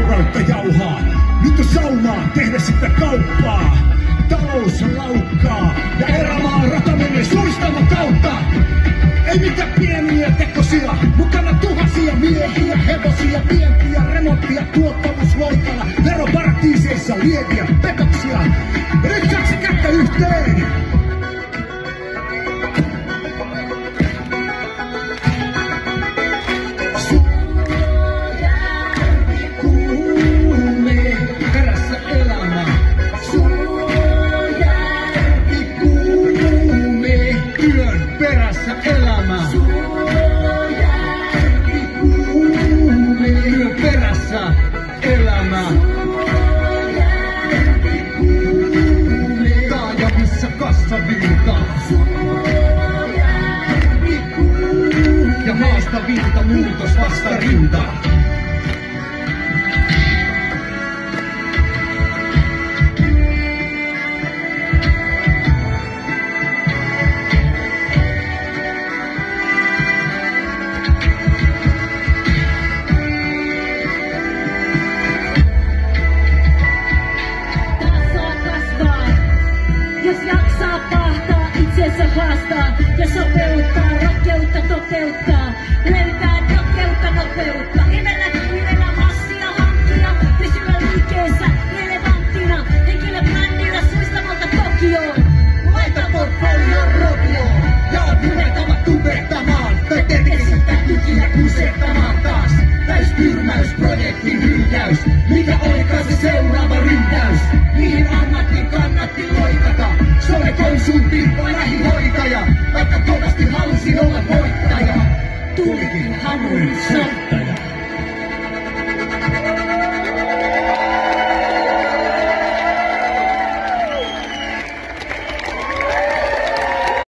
vaurautta jauhaa. Nyt on saumaa tehdä sitä kauppaa. Talous laukkaa ja erämaan rata menee suistamon kautta. Ei mitään pieniä tekosia, mukana tuhansia miehiä, hevosia, vientiä, remonttia, tuottavuusloikalla, veroparatiiseissa lieviä petoksia. Ja nyt kaksi kättä yhteen! Ja haastavinta muutos vastarinta. Jos jaksaa pahtaa, itsensä haastaa ja sopeuttaa, rohkeutta toteuttaa, löytää nopeutta, nopeutta. Nivellä massia hankkia, pysyä liikkeessä relevanttina, henkilöbrändillä suistamolta Tokioon. Laita portfolioon rodioon, ja on puhetavat tubettamaan, tai terveistä tykiä kusettamaan taas. Täystyrmäys, projektin hylkäys, mikä on